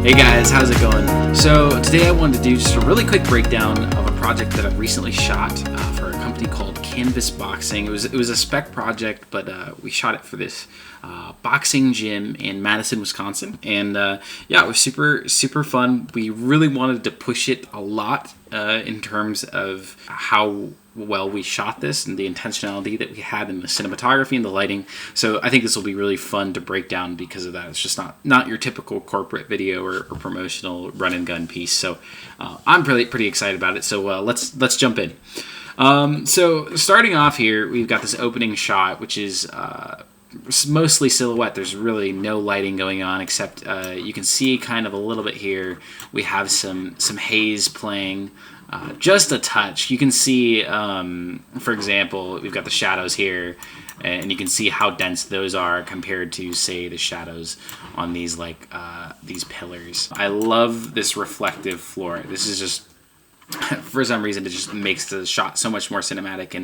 Hey guys, how's it going? So today I wanted to do just a really quick breakdown of a project that I recently shot for a company called Canvas Boxing. It was a spec project, but we shot it for this boxing gym in Madison, Wisconsin, and yeah, it was super fun. We really wanted to push it a lot in terms of how well we shot this and the intentionality that we had in the cinematography and the lighting. So I think this will be really fun to break down because of that. It's just not your typical corporate video or promotional run and gun piece. So I'm pretty excited about it. So let's jump in. So starting off here, we've got this opening shot, which is mostly silhouette. There's really no lighting going on, except you can see kind of a little bit here. We have some haze playing. Just a touch. You can see, for example, we've got the shadows here, and you can see how dense those are compared to, say, the shadows on these these pillars. I love this reflective floor. This is just, for some reason, it just makes the shot so much more cinematic.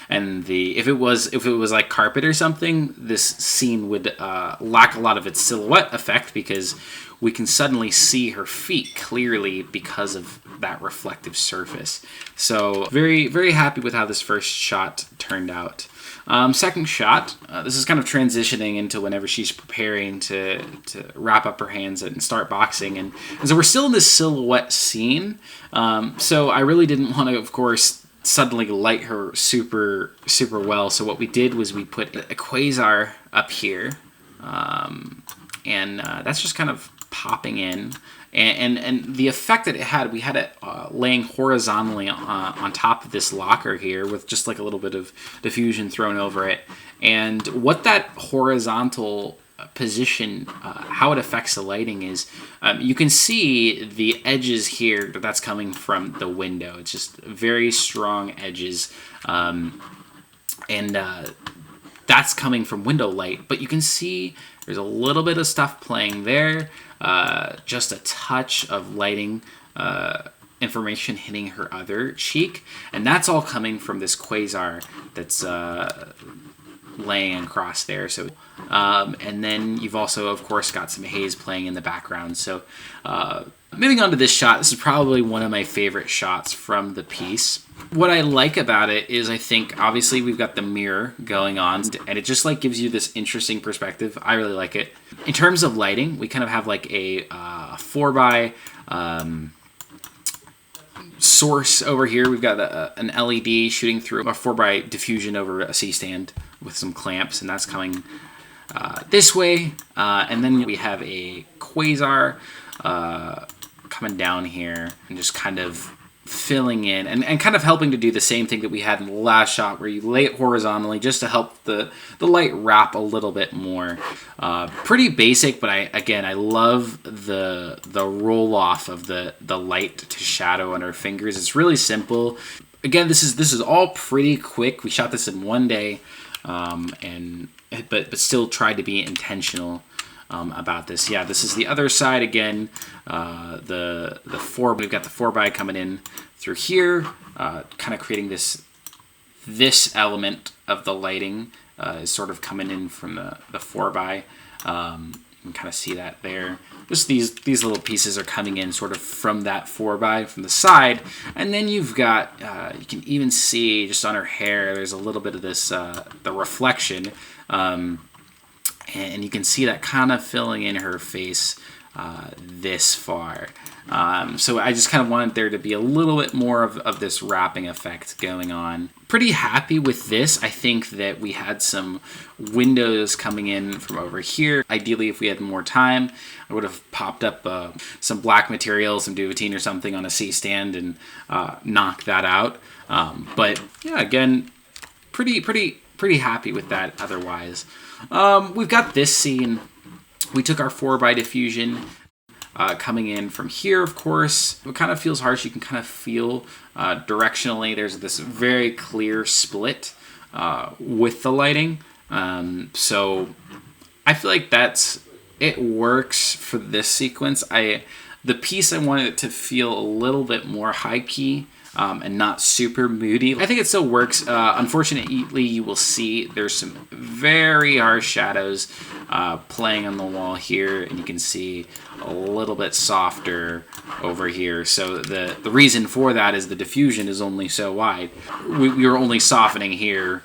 And if it was like carpet or something, this scene would lack a lot of its silhouette effect because we can suddenly see her feet clearly because of that reflective surface. So very happy with how this first shot turned out. Second shot, this is kind of transitioning into whenever she's preparing to wrap up her hands and start boxing. And so we're still in this silhouette scene. So I really didn't want to, of course, suddenly light her super well. So what we did was we put a quasar up here. And that's just kind of popping in. And the effect that it had, we had it laying horizontally on top of this locker here with just like a little bit of diffusion thrown over it. And what that horizontal position, how it affects the lighting is, you can see the edges here that's coming from the window. It's just very strong edges. That's coming from window light, but you can see there's a little bit of stuff playing there, just a touch of lighting information hitting her other cheek, and that's all coming from this quasar that's laying across there. So, and then you've also, of course, got some haze playing in the background. So, moving on to this shot, this is probably one of my favorite shots from the piece. What I like about it is I think obviously we've got the mirror going on and it just like gives you this interesting perspective. I really like it. In terms of lighting, we kind of have like a 4x source over here. We've got an LED shooting through a 4x diffusion over a C-stand with some clamps, and that's coming this way. And then we have a quasar coming down here and just kind of filling in and kind of helping to do the same thing that we had in the last shot where you lay it horizontally just to help the light wrap a little bit more. Pretty basic, but I love the roll off of the light to shadow on her fingers. It's really simple. Again, this is all pretty quick. We shot this in one day, but still tried to be intentional about this. Yeah, this is the other side again. We've got the 4x coming in through here, kind of creating this element of the lighting is sort of coming in from the 4x. You can kind of see that there. Just these little pieces are coming in sort of from that 4x from the side, and then you've got you can even see just on her hair there's a little bit of this the reflection. And you can see that kind of filling in her face this far. So I just kind of wanted there to be a little bit more of this wrapping effect going on. Pretty happy with this. I think that we had some windows coming in from over here. Ideally, if we had more time, I would have popped up some black material, some duvetine or something on a C-stand and knocked that out. But yeah, again, pretty happy with that otherwise. We've got this scene. We took our 4x diffusion coming in from here, of course. It kind of feels harsh. You can kind of feel directionally there's this very clear split with the lighting. So I feel like it works for this sequence. The piece I wanted it to feel a little bit more high key. and not super moody. I think it still works. Unfortunately, you will see there's some very harsh shadows playing on the wall here, and you can see a little bit softer over here. So the reason for that is the diffusion is only so wide. We were only softening here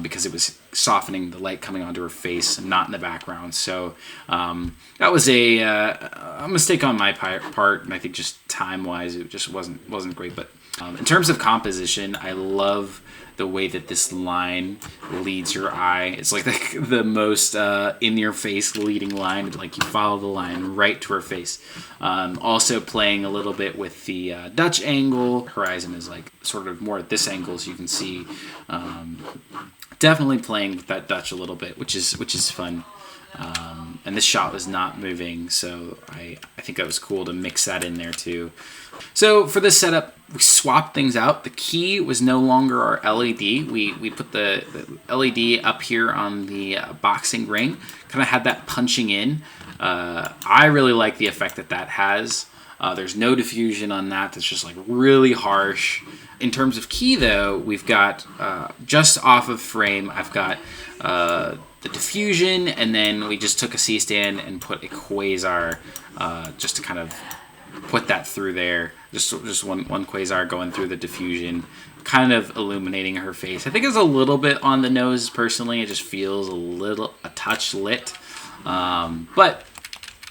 because it was softening the light coming onto her face and not in the background. So that was a mistake on my part, and I think just time-wise it just wasn't great. But in terms of composition, I love the way that this line leads your eye. It's like the most in-your-face leading line. Like you follow the line right to her face. Also playing a little bit with the Dutch angle. Horizon is like sort of more at this angle, so you can see. Definitely playing with that Dutch a little bit, which is fun. And this shot was not moving, so I think that was cool to mix that in there too. So for this setup, we swapped things out. The key was no longer our LED. We put the LED up here on the boxing ring. Kind of had that punching in. I really like the effect that has. There's no diffusion on that. That's just like really harsh. In terms of key though, we've got just off of frame, I've got the diffusion, and then we just took a C-stand and put a quasar just to kind of put that through there. Just one quasar going through the diffusion, kind of illuminating her face. I think it's a little bit on the nose personally. It just feels a touch lit, but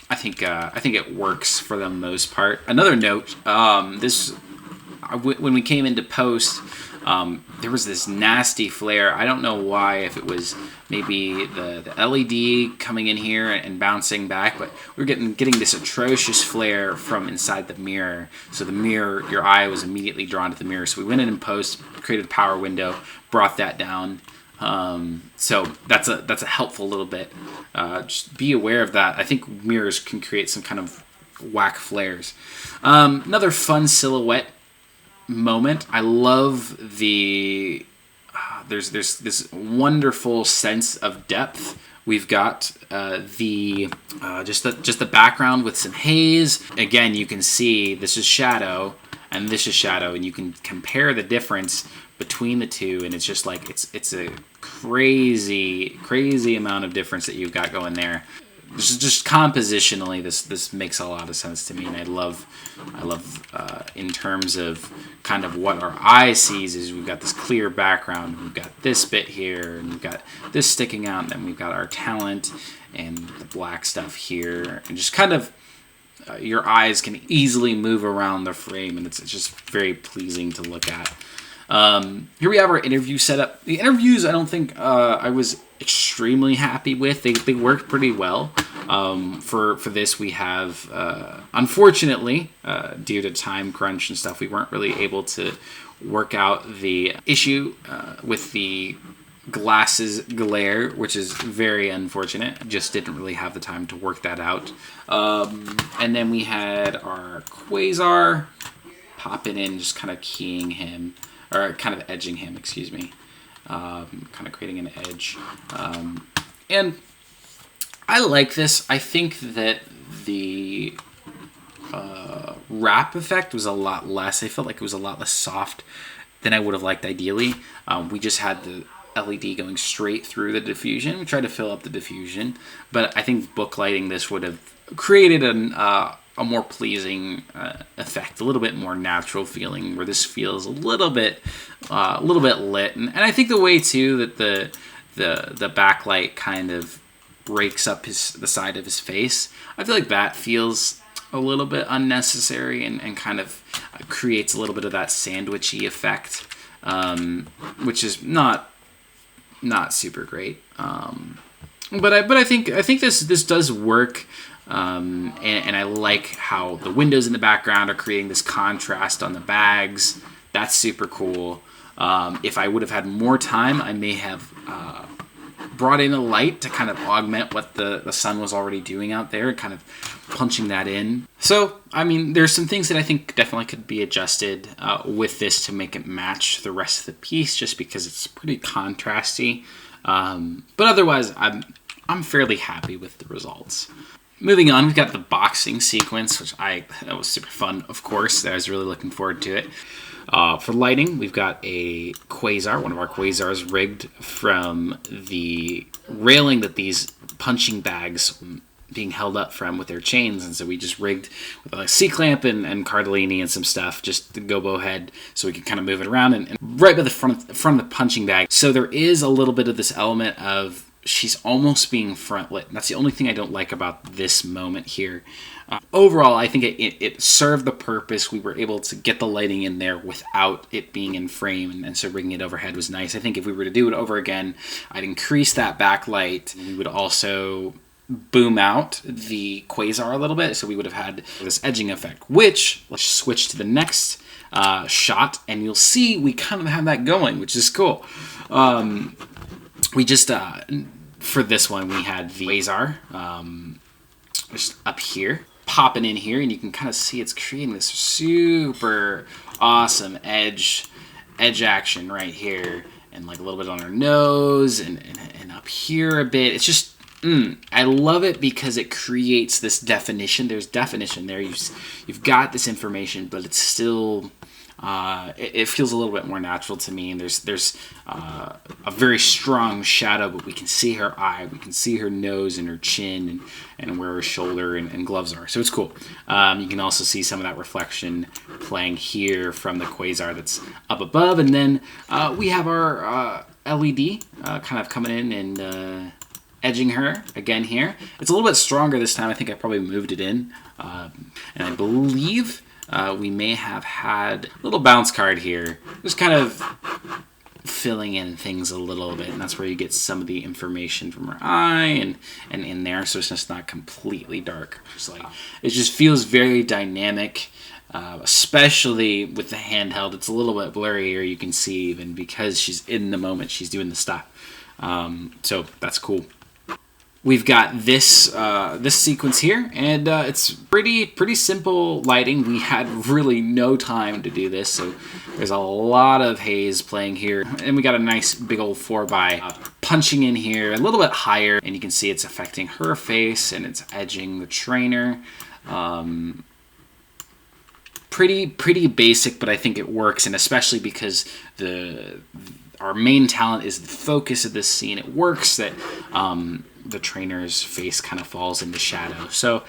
I think it works for the most part. Another note: when we came into post, there was this nasty flare. I don't know why, if it was maybe the LED coming in here and bouncing back, but we were getting this atrocious flare from inside the mirror. So the mirror, your eye was immediately drawn to the mirror. So we went in post, created a power window, brought that down. So that's a helpful little bit. Just be aware of that. I think mirrors can create some kind of whack flares. Another fun silhouette moment. I love the there's this wonderful sense of depth. We've got just the background with some haze. Again, you can see this is shadow and this is shadow, and you can compare the difference between the two, and it's just like it's a crazy amount of difference that you've got going there. This is just compositionally, this makes a lot of sense to me, and I love in terms of kind of what our eye sees is we've got this clear background, we've got this bit here, and we've got this sticking out, and then we've got our talent and the black stuff here, and just kind of your eyes can easily move around the frame, and it's just very pleasing to look at. Here we have our interview setup. The interviews, I don't think I was extremely happy with. They worked pretty well. For this, we have unfortunately, due to time crunch and stuff, we weren't really able to work out the issue with the glasses glare, which is very unfortunate. Just didn't really have the time to work that out. And then we had our quasar popping in, just kind of keying him, or kind of edging him, excuse me. Kind of creating an edge. And I like this. I think that the wrap effect was a lot less. I felt like it was a lot less soft than I would have liked ideally. We just had the LED going straight through the diffusion. We tried to fill up the diffusion, but I think booklighting this would have created a more pleasing effect, a little bit more natural feeling, where this feels a little bit lit. And I think the way too that the backlight kind of breaks up the side of his face, I feel like that feels a little bit unnecessary and kind of creates a little bit of that sandwichy effect, which is not super great. But I think this does work. And I like how the windows in the background are creating this contrast on the bags. That's super cool. If I would have had more time, I may have brought in a light to kind of augment what the sun was already doing out there, kind of punching that in. So, I mean, there's some things that I think definitely could be adjusted with this to make it match the rest of the piece, just because it's pretty contrasty. But otherwise, I'm fairly happy with the results. Moving on, we've got the boxing sequence, which that was super fun, of course. I was really looking forward to it. For lighting, we've got a quasar, one of our quasars rigged from the railing that these punching bags being held up from with their chains, and so we just rigged with a C-clamp and cardellini and some stuff, just the gobo head, so we could kind of move it around and right by the front of the punching bag. So there is a little bit of this element of she's almost being front lit. That's the only thing I don't like about this moment here. Overall, I think it served the purpose. We were able to get the lighting in there without it being in frame, and so rigging it overhead was nice. I think if we were to do it over again, I'd increase that backlight. We would also boom out the quasar a little bit, so we would have had this edging effect, which, let's switch to the next shot, and you'll see we kind of have that going, which is cool. We just, for this one, we had the quasar just up here, popping in here, and you can kind of see it's creating this super awesome edge action right here, and like a little bit on her nose, and up here a bit. It's just, I love it because it creates this definition. There's definition there. You've got this information, but it's still, it feels a little bit more natural to me. And there's a very strong shadow, but we can see her eye, we can see her nose and her chin, and where her shoulder and gloves are. So it's cool. You can also see some of that reflection playing here from the quasar that's up above, and then we have our LED kind of coming in and edging her again here. It's a little bit stronger this time. I think I probably moved it in, and I believe we may have had a little bounce card here, just kind of filling in things a little bit, and that's where you get some of the information from her eye and in there, so it's just not completely dark. It just feels very dynamic, especially with the handheld. It's a little bit blurrier, you can see, even because she's in the moment, she's doing the stuff. So that's cool. We've got this sequence here, and it's pretty simple lighting. We had really no time to do this, so there's a lot of haze playing here, and we got a nice big old 4x punching in here a little bit higher, and you can see it's affecting her face, and it's edging the trainer. Pretty basic, but I think it works, and especially because our main talent is the focus of this scene. It works that the trainer's face kind of falls into shadow. So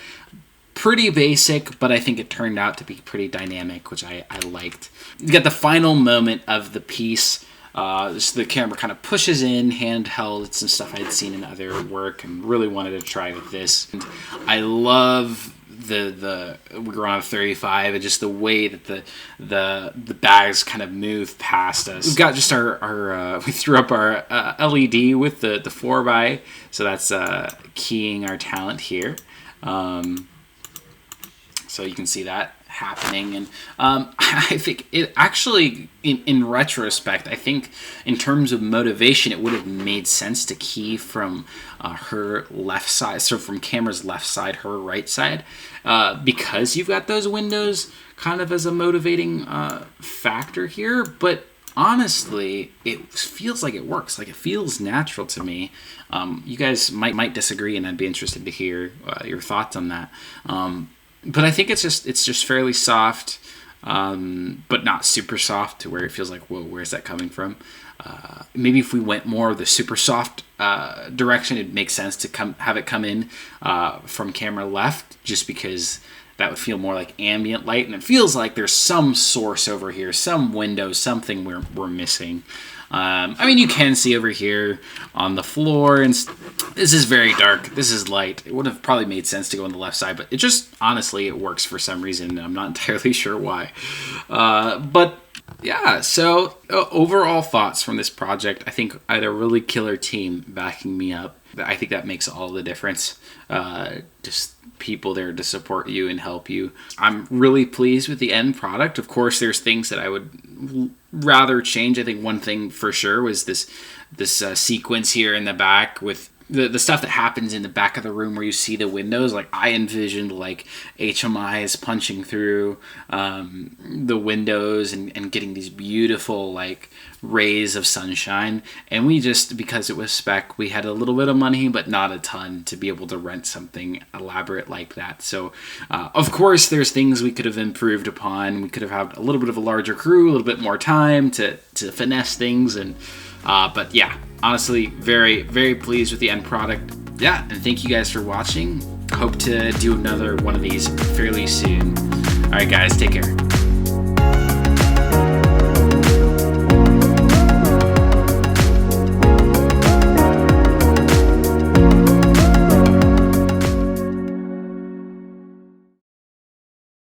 pretty basic, but I think it turned out to be pretty dynamic, which I liked. You got the final moment of the piece. The camera kind of pushes in, handheld. It's some stuff I'd seen in other work and really wanted to try with this. And I love we're on a 35, and just the way that the bags kind of move past us. We've got just our we threw up our LED with the 4x, so that's keying our talent here. So you can see that happening, and I think it actually, in retrospect, I think in terms of motivation, it would have made sense to key from her left side, so from camera's left side, her right side, because you've got those windows kind of as a motivating factor here. But honestly, it feels like it works. Like, it feels natural to me. You guys might disagree, and I'd be interested to hear your thoughts on that. But I think it's just fairly soft, but not super soft to where it feels like, whoa, where's that coming from? Maybe if we went more of the super soft direction, it'd make sense to have it come in from camera left, just because that would feel more like ambient light, and it feels like there's some source over here, some window, something we're missing. I mean, you can see over here on the floor, and this is very dark. This is light. It would have probably made sense to go on the left side, but it just, honestly, it works for some reason. I'm not entirely sure why. But yeah, so overall thoughts from this project. I think I had a really killer team backing me up. I think that makes all the difference. Just people there to support you and help you. I'm really pleased with the end product. Of course, there's things that I would rather change. I think one thing for sure was this sequence here in the back with the stuff that happens in the back of the room where you see the windows. Like, I envisioned like HMIs punching through the windows and getting these beautiful like rays of sunshine. And we just, because it was spec, we had a little bit of money, but not a ton to be able to rent something elaborate like that. So, of course, there's things we could have improved upon. We could have had a little bit of a larger crew, a little bit more time to finesse things. And but yeah, honestly, very, very pleased with the end product. Yeah, and thank you guys for watching. Hope to do another one of these fairly soon. All right, guys, take care.